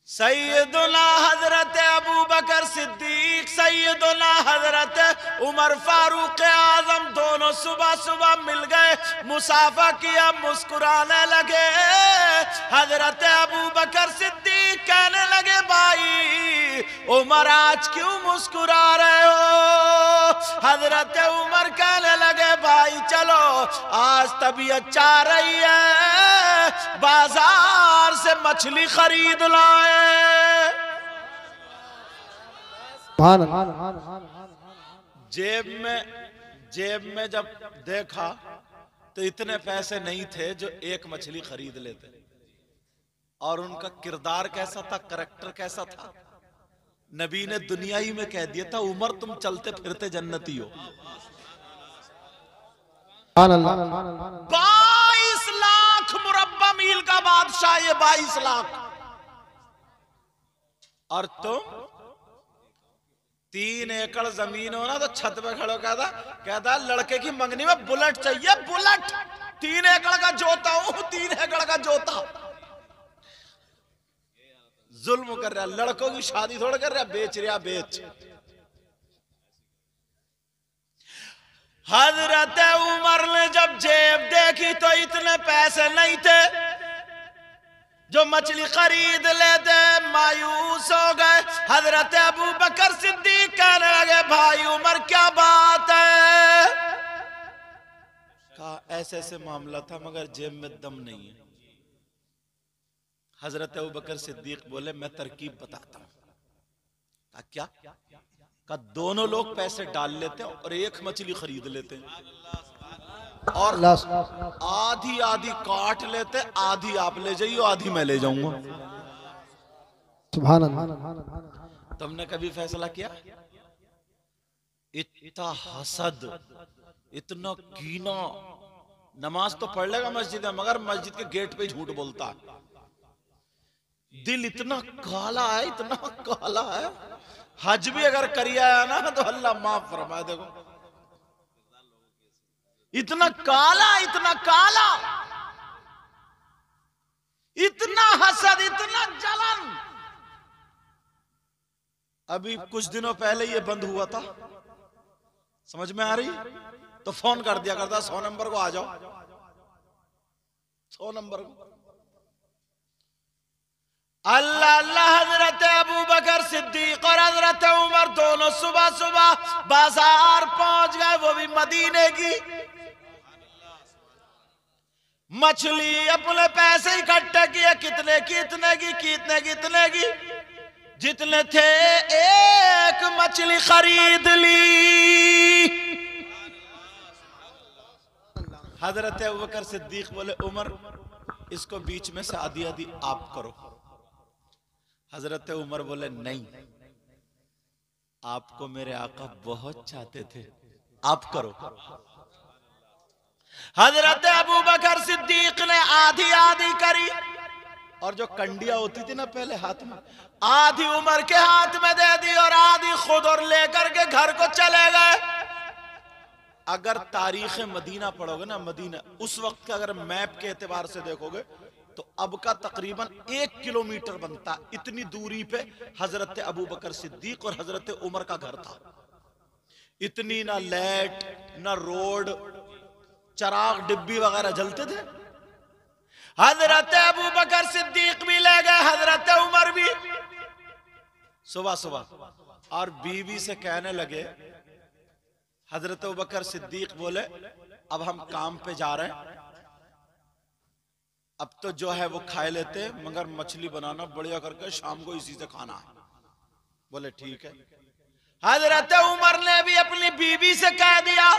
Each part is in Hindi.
सैयदुना हजरत अबू बकर सिद्दीक, सैयदुना हजरत उमर फारूक आजम दोनों सुबह सुबह मिल गए, मुसाफा किया, मुस्कुराने लगे। हजरत अबू बकर सिद्दीक कहने लगे, भाई उमर आज क्यों मुस्कुरा रहे हो? हजरत उमर कहने लगे, भाई चलो आज तबीयत चाह रही है, बाजार से मछली खरीद लाए। जेब में जब देखा तो इतने पैसे नहीं थे जो एक मछली खरीद लेते। और उनका किरदार कैसा था, करैक्टर कैसा था, नबी ने दुनिया ही में कह दिया था, उमर तुम चलते फिरते जन्नती हो। 22 लाख मुरब्बा मील का बादशाह, ये 22 लाख। और तुम 3 एकड़ जमीन हो ना तो छत पे खड़ो कहता लड़के की मंगनी में बुलेट चाहिए, बुलेट। 3 एकड़ का जोता हूं, 3 एकड़ का जोता। जुल्म कर रहा, लड़कों की शादी थोड़ा कर रहा, बेच रहा, बेच। हजरत उमर ने जब जेब देखी तो इतने पैसे नहीं थे जो मछली खरीद लेते, मायूस हो गए। हजरत अबू बकर सिद्दीक कहने लगे, भाई उमर क्या बात है? कहा ऐसे ऐसे मामला था मगर जेब में दम नहीं है। हजरत अबू बकर सिद्दीक बोले, मैं तरकीब बताता हूं। कहा क्या? कहा दोनों लोग पैसे डाल लेते और एक मछली खरीद लेते और आधी आधी काट लेते, आधी आप ले जाइए, आधी मैं ले जाऊंगा। सुभान अल्लाह। तुमने कभी फैसला किया? इतना हसद, इतना कीना। नमाज तो पढ़ लेगा मस्जिद में मगर मस्जिद के गेट पे ही झूठ बोलता है। दिल इतना काला है, इतना काला है। हज भी अगर करिया है ना तो अल्लाह माफ फरमाए। देखो इतना काला, इतना काला, इतना हसद, इतना जलन। अभी कुछ दिनों पहले ये बंद हुआ था, समझ में आ रही? तो फोन कर दिया करता, 100 नंबर को आ जाओ, 100 नंबर को। अल्लाह अल्लाह। हजरत अबू बकर सिद्दीक और हजरत उमर दोनों सुबह सुबह बाजार पहुंच गए, वो भी मदीने की। मछली अपने पैसे इकट्ठे किए, कितने की, इतने की, कितने की, इतने की, जितने थे एक मछली खरीद ली। हजरत अबू बकर सिद्दीक बोले, उमर इसको बीच में से आधी आधी आप करो। हजरत उमर बोले, नहीं, आपको मेरे आका बहुत चाहते थे, आप करो। हजरत अबू बकर सिद्दीक ने आधी आधी करी और जो कंडिया होती थी ना पहले हाथ में, आधी उमर के हाथ में दे दी और आधी खुद और लेकर के घर को चले गए। अगर तारीख मदीना पढ़ोगे ना, मदीना उस वक्त का अगर मैप के एतबार से देखोगे तो अब का तकरीबन 1 किलोमीटर बनता। इतनी दूरी पे हजरत अबू बकर सिद्दीक और हजरत उमर का घर था। इतनी ना लाइट ना रोड, चराग डिब्बी वगैरह जलते थे। हजरत अबू बकर सिद्दीक भी ले गए, हजरत उमर भी सुबह सुबह। और बीवी से कहने लगे, हजरत अबू बकर सिद्दीक बोले, अब हम काम पे जा रहे हैं, अब तो जो है वो खाए लेते, मगर मछली बनाना बढ़िया करके शाम को इसी से खाना है। बोले ठीक है। हजरत उमर ने भी अपनी बीवी से कह दिया।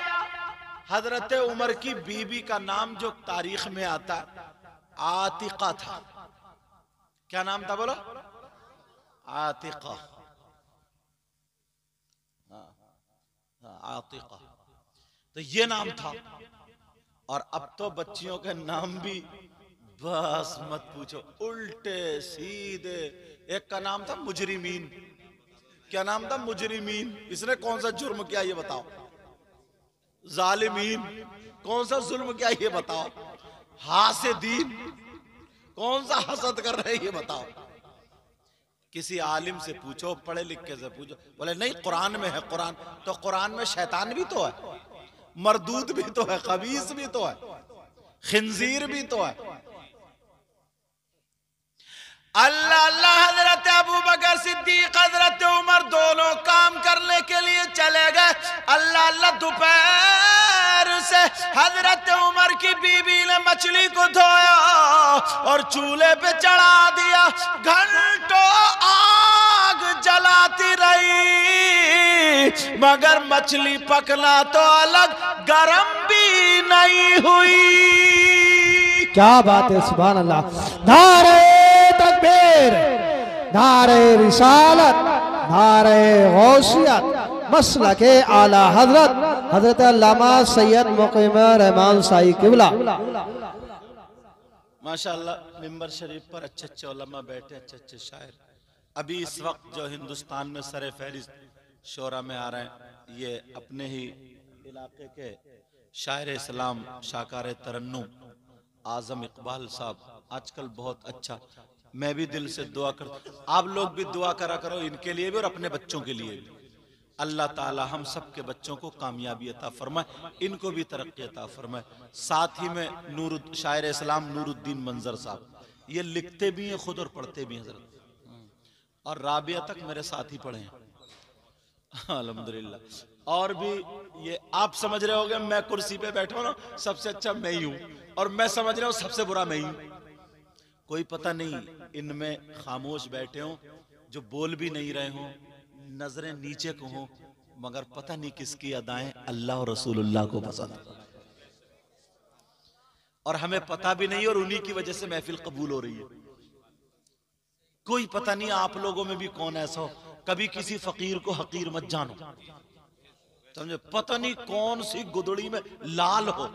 हजरत उमर की बीवी का नाम जो तारीख में आता आतिका था। क्या नाम था बोलो? आतिका। आतिका तो ये नाम था। और अब तो बच्चियों के नाम भी बस मत पूछो, उल्टे सीधे। एक का नाम था मुजरिमीन। क्या नाम था? मुजरिमीन। इसने कौन सा जुर्म किया ये बताओ? जालिमीन। कौन सा जुल्म किया ये बताओ? हासिदीन। कौन सा हसद कर रहे हैं ये बताओ? किसी आलिम से पूछो, पढ़े लिखे से पूछो, बोले नहीं कुरान में है। कुरान तो कुरान में शैतान भी तो है, मरदूद भी तो है, खबीस भी तो है, खिंजीर भी तो है। अल्लाह अल्लाह हजरत अबू बकर सिद्दीक हजरत उमर दोनों काम करने के लिए चले गए। अल्लाह अल्लाह दोपहर से हजरत उमर की बीवी ने मछली को धोया और चूल्हे पे चढ़ा दिया। घंटों आग जलाती रही मगर मछली पकना तो अलग, गरम भी नहीं हुई। क्या बात है, सुभान अल्लाह। नारे तकबीर, नारे रिसालत, नारे गौसियत, मसलके आला हजरत हजरत अल्लामा सैयद मुकीम रहमान साई किबला। माशाअल्लाह मिंबर शरीफ पर अच्छे अच्छे उलमा बैठे, अच्छे अच्छे शायर। अभी इस वक्त जो हिंदुस्तान में सरे फहरिस्त शोरा में आ रहे हैं, ये अपने ही इलाके के शायर इस्लाम शाकार तरन्नुम आजम इकबाल साहब आजकल बहुत अच्छा। मैं भी दिल से दुआ कर, आप लोग भी दुआ करा करो इनके लिए भी और अपने बच्चों के लिए भी। अल्लाह ताला हम सब के बच्चों को कामयाबी अता फरमाए, इनको भी तरक्की अता फरमाए। साथ ही में शायर इस्लाम नूरुद्दीन मंजर साहब, ये लिखते भी हैं खुद और पढ़ते भी हैं हजरत, और राबिया तक मेरे साथ ही पढ़े हैं अल्हम्दुलिल्लाह। और भी ये आप समझ रहे होंगे मैं कुर्सी पे बैठा हूं ना, सबसे अच्छा मैं ही हूं, और मैं समझ रहा हूं सबसे बुरा मैं ही हूं। कोई पता नहीं इनमें खामोश बैठे हों जो बोल भी नहीं रहे हों, नजरें नीचे को हों, मगर पता नहीं किसकी अदाएं अल्लाह और रसूलुल्लाह को पसंद, और हमें पता भी नहीं, और उन्हीं की वजह से महफिल कबूल हो रही है। कोई पता नहीं आप लोगों में भी कौन ऐसा हो, कभी किसी फकीर को हकीर मत जानो, समझे। पता नहीं कौन सी गुदड़ी में लाल हो।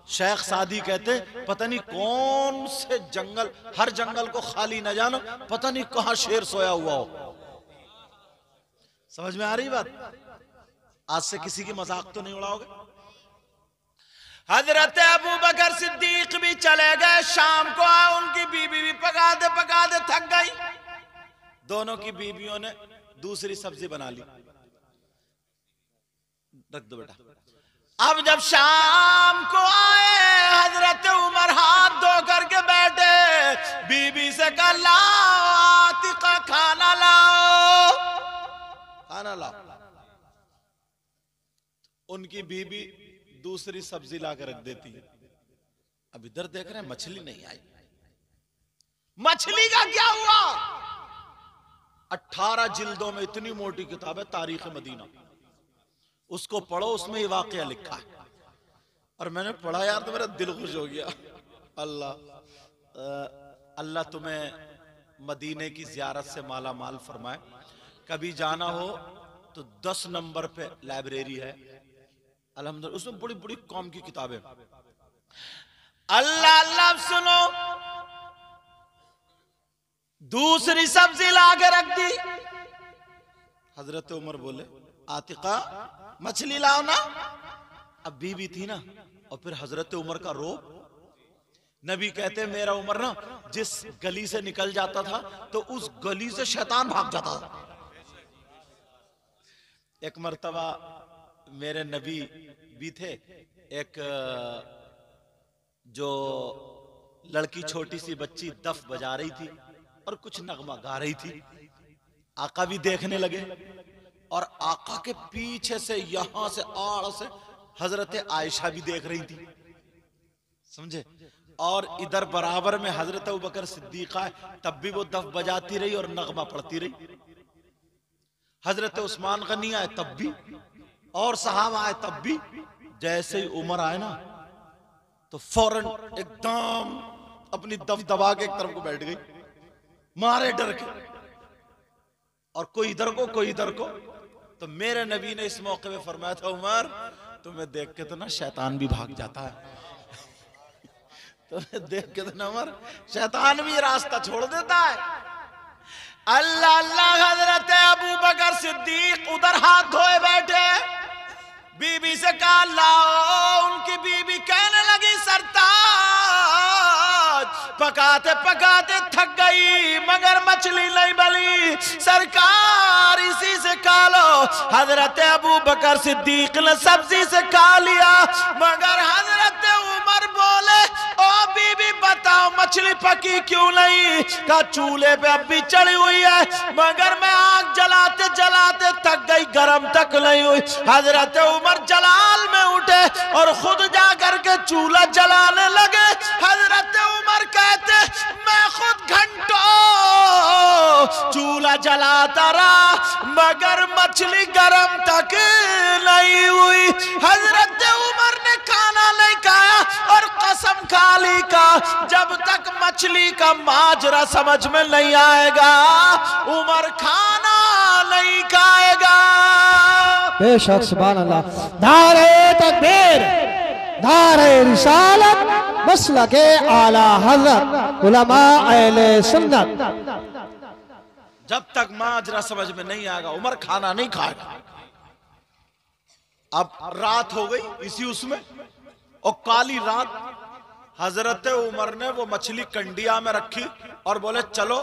शेख सादी कहते पता नहीं कौन से जंगल, हर जंगल को खाली न जानो, पता नहीं कहां शेर सोया हुआ हो। समझ में आ रही बात? आज से किसी की मजाक तो नहीं उड़ाओगे। हजरत अबू बकर सिद्दीक भी चले गए, शाम को आए, उनकी बीबी भी पकाते पकाते थक गई। दोनों की बीबियों ने दूसरी सब्जी बना ली। रख दो बेटा। अब जब शाम को आए हजरत उमर हाथ धो करके बैठे, बीबी से कहा लाओ आतिका खाना लाओ, खाना लाओ। उनकी बीबी दूसरी सब्जी लाकर रख देती है। अब इधर देख रहे हैं मछली नहीं आई। मछली का क्या हुआ? 18 जिल्दों में इतनी मोटी किताब है तारीख मदीना, उसको पढ़ो, उसमें ये वाकया लिखा है। और मैंने पढ़ा यार तो मेरा दिल खुश हो गया। अल्लाह तुम्हें मदीने की ज़ियारत से माला माल फरमाए। कभी जाना हो तो 10 नंबर पे लाइब्रेरी है अल्हम्दुलिल्लाह, उसमें बड़ी बड़ी कौम की किताबें। अल्लाह अल्लाह सुनो, दूसरी सब्जी लाके रख दी। हजरत उमर बोले आतिका मछली लाओ ना। अब बीवी थी ना, और फिर हजरत उमर का रोब। नबी कहते मेरा उमर ना जिस गली से निकल जाता था तो उस गली से शैतान भाग जाता था। एक मर्तबा मेरे नबी भी थे, एक जो लड़की छोटी सी बच्ची दफ बजा रही थी और कुछ नगमा गा रही थी। आका भी देखने लगे, और आका के पीछे से यहां से आड़ से हजरत आयशा भी देख रही थी, समझे। और इधर बराबर में हजरत अबू बकर सिद्दीका है, तब भी वो दफ बजाती रही और नगमा पढ़ती रही। हजरत उस्मान गनी आए तब भी, और सहाबा आए तब भी। जैसे ही उमर आए ना तो फौरन एकदम अपनी दफ दबा के एक तरफ को बैठ गई, मारे डर के, और कोई इधर को कोई इधर को। तो मेरे नबी ने इस मौके पे फरमाया था उमर तुम्हें देख के तो ना शैतान भी भाग जाता है। तुम्हें देख के तो ना उमर शैतान भी रास्ता छोड़ देता है। अल्लाह अल्लाह हजरत अबू बकर सिद्दीक उधर हाथ धोए बैठे, बीबी से कहा लाओ। उनकी बीबी कहने लगी सरताज पकाते पकाते थक गई मगर मछली नहीं बली। सरकार इसी से खा लो। हजरत अबू बकर सिद्दीक ने सब्जी से खा लिया, मगर हजरत उमर बोले ओ बीबी बताओ मछली पकी क्यों नहीं? का चूल्हे पे अब भी चढ़ी हुई है, मगर मैं आग जलाते जलाते थक गई, गरम तक नहीं हुई। हजरत उमर जलाल में उठे और खुद जा करके चूल्हा जलाने लगे। हजरत उमर कहते मैं खुद घंटों चूल्हा जलाता रहा, मगर मछली गरम तक नहीं हुई। हजरत उमर ने खाना नहीं खाया और कसम खा ली का जब तक मछली का माजरा समझ में नहीं आएगा उमर खाना नहीं खाएगा। बेशक सुभान अल्लाह। नारे तकबीर, नारे रिसालत, मसलके आला हज़रत उलमा अहले सुन्नत। जब तक माजरा समझ में नहीं आएगा उमर खाना नहीं खाएगा। अब रात हो गई इसी उसमें, और काली रात हजरत उमर ने वो मछली कंडिया में रखी और बोले चलो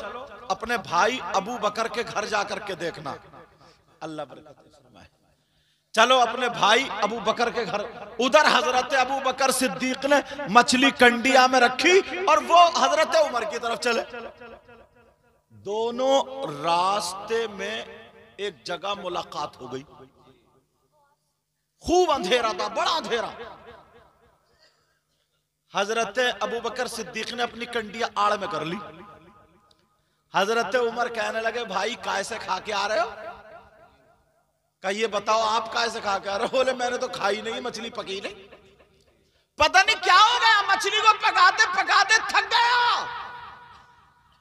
अपने भाई अबू बकर के घर जाकर के देखना। अल्लाह बरकत फरमाए। चलो अपने भाई अबू बकर के घर। उधर हजरत अबू बकर सिद्दीक ने मछली कंडिया में रखी और वो हजरत उमर की तरफ चले। दोनों रास्ते में एक जगह मुलाकात हो गई। खूब अंधेरा था, बड़ा अंधेरा। हजरत अबू बकर सिद्दीक ने अपनी कंडिया आड़ में कर ली। हजरत उमर कहने लगे भाई कैसे खा के आ रहे हो? का ये बताओ आप कैसे खा के आ रहे हो? बोले मैंने तो खाई नहीं, मछली पकी नहीं। पता नहीं क्या हो गया, मछली को पकाते पकाते थक गया।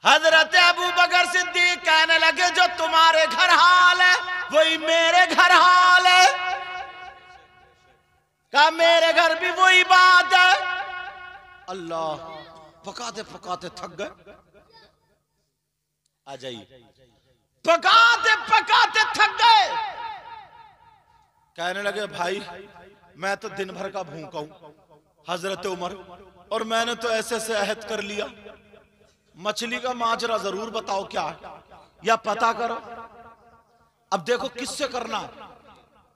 हजरत अबू बकर सिद्दीक कहने लगे जो तुम्हारे घर हाल है वही मेरे घर हाल है। कहा मेरे घर भी वही बात है। अल्लाह, पकाते पकाते थक गए। आ जाइए। पकाते पकाते थक गए। कहने लगे भाई मैं तो दिन भर का भूखा हूं हजरत उमर, और मैंने तो ऐसे से अहद कर लिया, मछली का माजरा जरूर बताओ क्या है या पता करो। अब देखो किससे करना।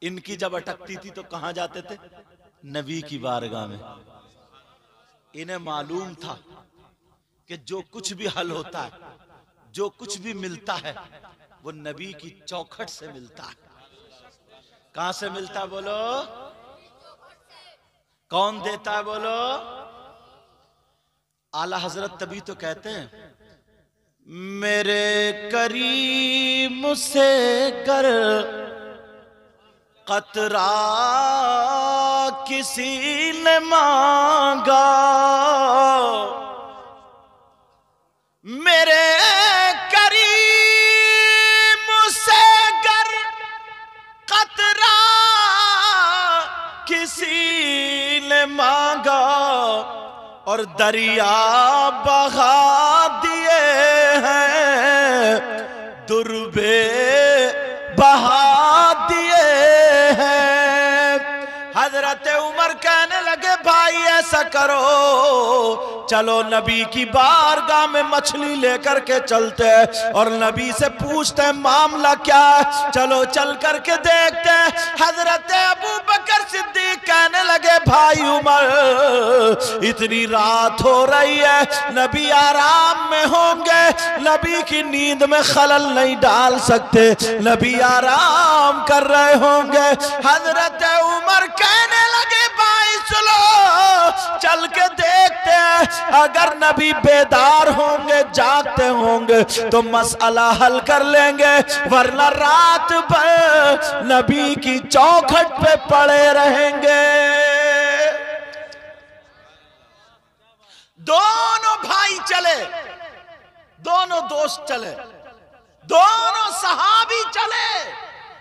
इनकी जब अटकती थी तो कहां जाते थे? नबी की बारगाह में। इन्हें मालूम था कि जो कुछ भी हल होता है, जो कुछ भी मिलता है वो नबी की चौखट से मिलता है। कहां से मिलता है बोलो? कौन देता है बोलो? आला हजरत तभी तो कहते हैं मेरे करीम से कर कतरा किसी ने मांगा, मेरे करीम से कर कतरा किसी ने मांगा, और दरिया बहा दिए हैं, दुर्बे बहा दिए हैं। हजरत उमर कहने लगे भाई ऐसा करो, चलो नबी की बारगाह में मछली लेकर के चलते हैं और नबी से पूछते हैं मामला क्या है। चलो चल करके देखते हैं। हजरत अबू बकर सिद्दीक कहने लगे भाई उमर इतनी रात हो रही है, नबी आराम में होंगे, नबी की नींद में खलल नहीं डाल सकते, नबी आराम कर रहे होंगे। हजरत उमर कहने लगे भाई सुनो चल के देखते हैं, अगर नबी बेदार होंगे जागते होंगे तो मसला हल कर लेंगे, वरना रात भर नबी की चौखट पे पड़े रहेंगे। दोनों भाई चले, दोनों दोस्त चले, दोनों सहाबी चले।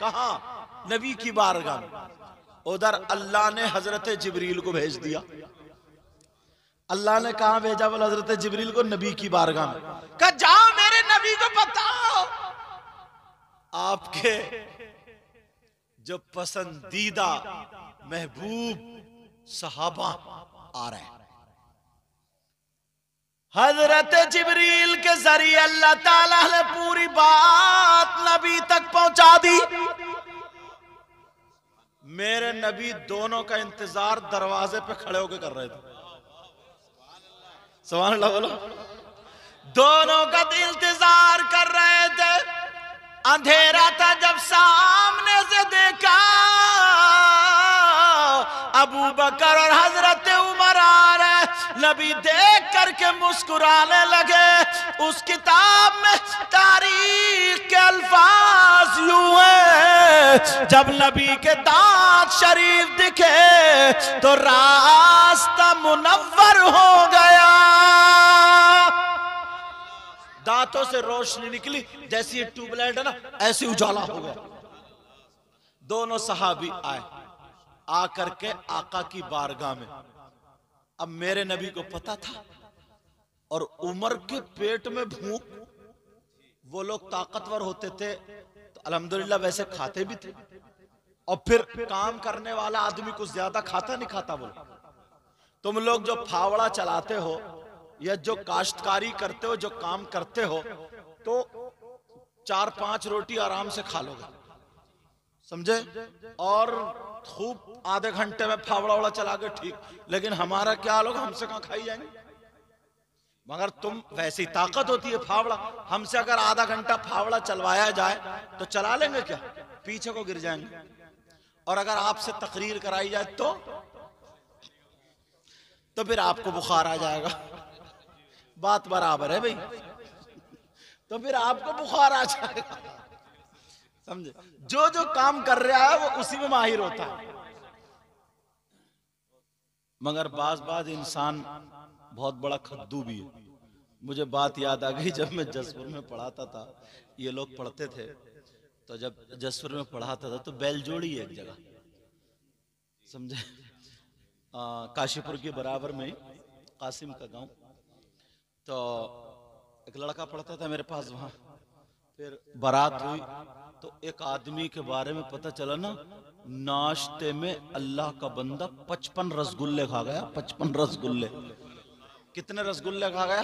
कहां? नबी की बारगाह में। उधर अल्लाह ने हजरत जिब्रील को भेज दिया। अल्लाह ने कहा भेजा? बोला हजरत जिब्रील को नबी की बारगाह में। कहा जाओ मेरे नबी को बताओ आपके जो पसंदीदा महबूब सहाबा आ रहे हैं। हजरत जिब्रील के जरिए अल्लाह ताला ने पूरी बात नबी तक पहुंचा दी। मेरे नबी दोनों का इंतजार दरवाजे पे खड़े होकर कर रहे थे। सुभान अल्लाह बोलो। दोनों का इंतजार कर रहे थे। अंधेरा था जब सामने से देखा अबू बकर और हजरत उमर आ रहे, नबी देख करके मुस्कुराने लगे। उस किताब में तारीख के अल्फाज यूं है, जब नबी के दांत शरीफ दिखे तो रास्ता मुनव्वर हो गया। दांतों से रोशनी निकली, जैसी ये ट्यूबलाइट है ना, ऐसी उजाला हो गया। दोनों सहाबी आए, आकर के आका की बारगाह में। अब मेरे नबी को पता था, और उमर के पेट में भूख, वो लोग ताकतवर होते थे तो अल्हम्दुलिल्लाह वैसे खाते भी थे, और फिर काम करने वाला आदमी कुछ ज्यादा खाता नहीं खाता। बोलो तुम लोग जो फावड़ा चलाते हो या जो काश्तकारी करते हो, जो काम करते हो, तो 4-5 रोटी आराम से खा लोगे, समझे, और खूब आधे घंटे में फावड़ा वड़ा चला के ठीक। लेकिन हमारा क्या लोग, हमसे कहां खाई जाएंगे। मगर तुम वैसी ताकत होती है फावड़ा, हमसे अगर आधा घंटा फावड़ा चलवाया जाए तो चला लेंगे क्या, पीछे को गिर जाएंगे। और अगर आपसे तकरीर कराई जाए तो फिर आपको बुखार आ जाएगा। बात बराबर है भाई, तो फिर आपको बुखार आ जाएगा, समझे। जो जो काम कर रहा है वो उसी में माहिर होता है। मगर बाज इंसान बहुत बड़ा खद्दू भी है। मुझे बात याद आ गई, जब मैं जसपुर में पढ़ाता था, ये लोग पढ़ते थे, तो जब जसपुर में पढ़ाता था तो बैलजोड़ी एक जगह, समझे, काशीपुर के बराबर में कासिम का गांव, तो एक लड़का पढ़ता था मेरे पास वहां। फिर बारात हुई तो एक आदमी के बारे में पता चला ना, नाश्ते में अल्लाह का बंदा 55 रसगुल्ले खा गया। 55 रसगुल्ले। कितने रसगुल्ले खा गया?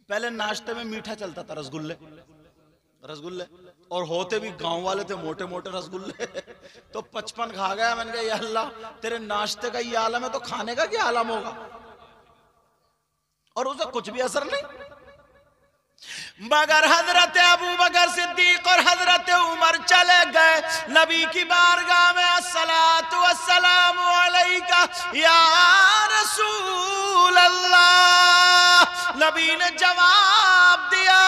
पहले नाश्ते में मीठा चलता था, रसगुल्ले, और होते भी गांव वाले थे, मोटे मोटे रसगुल्ले। तो 55 खा गया। मैंने कहा, या अल्लाह, तेरे नाश्ते का ये आलम है तो खाने का क्या आलम होगा। और उसे कुछ भी असर नहीं। मगर हजरत अबू बकर सिद्दीक और हजरत उमर चले गए नबी की बारगाह में। अस्सलातु वस्सलामु अलैका या रसूल अल्लाह। नबी ने जवाब दिया,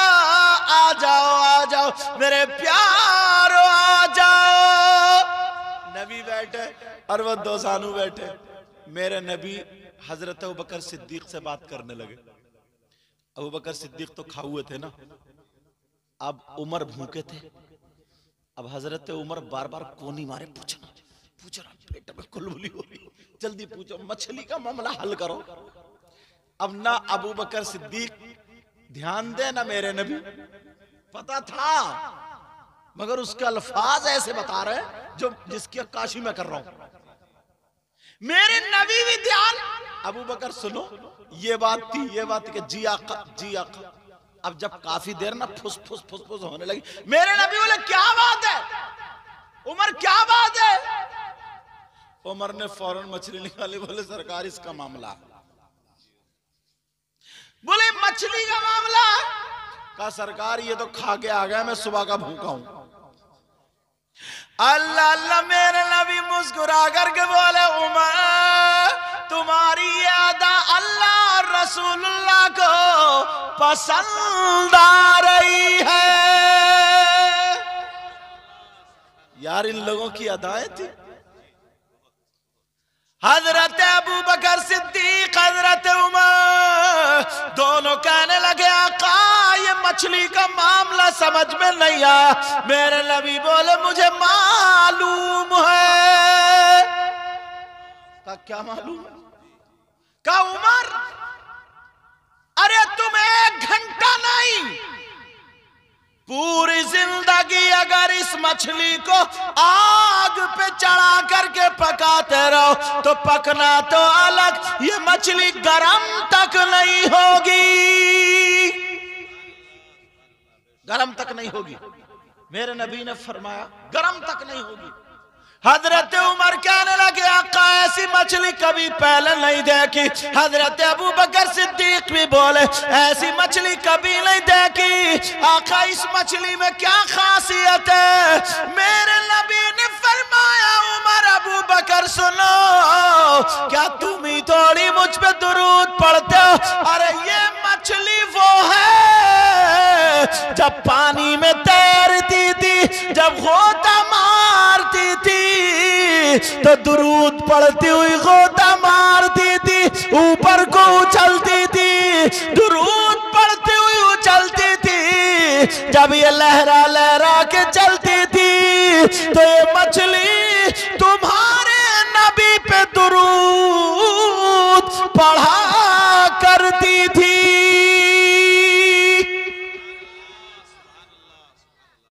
आ जाओ मेरे प्यारो, आ जाओ। नबी बैठे और वो दो सानू बैठे। मेरे नबी हजरत अबू बकर सिद्दीक से बात करने लगे। अबू बकर सिद्दीक तो खा हुए थे ना, अब उमर भूखे थे। अब हजरत उमर बार बार कोनी मारे पूछना, पेट में कुलबुली हो रही, जल्दी पूछो, मछली का मामला हल करो। अब ना अबू बकर सिद्दीक ध्यान दे ना मेरे नबी, पता था, मगर उसके अल्फाज ऐसे बता रहे जो जिसकी अक्काशी में कर रहा हूं। मेरे नबी भी ध्यान, अबू बकर सुनो, ये बात थी कि जी आका, जी आका। अब जब काफी देर ना फुस फुस फुस फुस होने लगी, मेरे नबी बोले, क्या बात है उमर, क्या बात है। उमर ने फौरन मछली निकाली, बोले, सरकार इसका मामला। बोले, मछली का मामला? कहा, सरकार ये तो खा के आ गया, मैं सुबह का भूखा हूं। अल्लाह अल्लाह, मेरे नबी मुस्कुरा करके बोले, उमर, तुम्हारी ये अदा अल्लाह और रसूलुल्लाह को पसंद आ रही है। यार, इन लोगों की अदाएं थी। हजरत अबू बकर सिद्दीक, हजरत उमर दोनों कहने लगे, आका ये मछली का मामला समझ में नहीं आया। मेरे नबी बोले, मुझे मालूम है। का क्या मालूम? का उमर, अरे तुम 1 घंटा नहीं, पूरी जिंदगी अगर इस जिस मछली को आग पे चढ़ा करके पकाते रहो तो पकना तो अलग, ये मछली गरम तक नहीं होगी, गरम तक नहीं होगी। मेरे नबी ने फरमाया गरम तक नहीं होगी। हजरत उमर कहने लगे आका ऐसी मछली कभी पहले नहीं देखी। हजरत अबू बकर सिद्दीक भी बोले ऐसी मछली कभी नहीं देखी। आका इस मछली में क्या खासियत है? मेरे नबी ने फरमाया उमर अबू बकर सुनो, क्या तुम ही थोड़ी मुझ पे दुरूद पढ़ते हो? अरे ये मछली वो है जब पानी में तैरती थी, जब गोता मारती थी तो दुरूद पढ़ती हुई गोता मारती थी, ऊपर को उछलती थी, दुरूद पढ़ती हुई उछलती थी। जब ये लहरा लहरा के चलती थी तो ये मछली तुम्हारे नबी पे दुरूद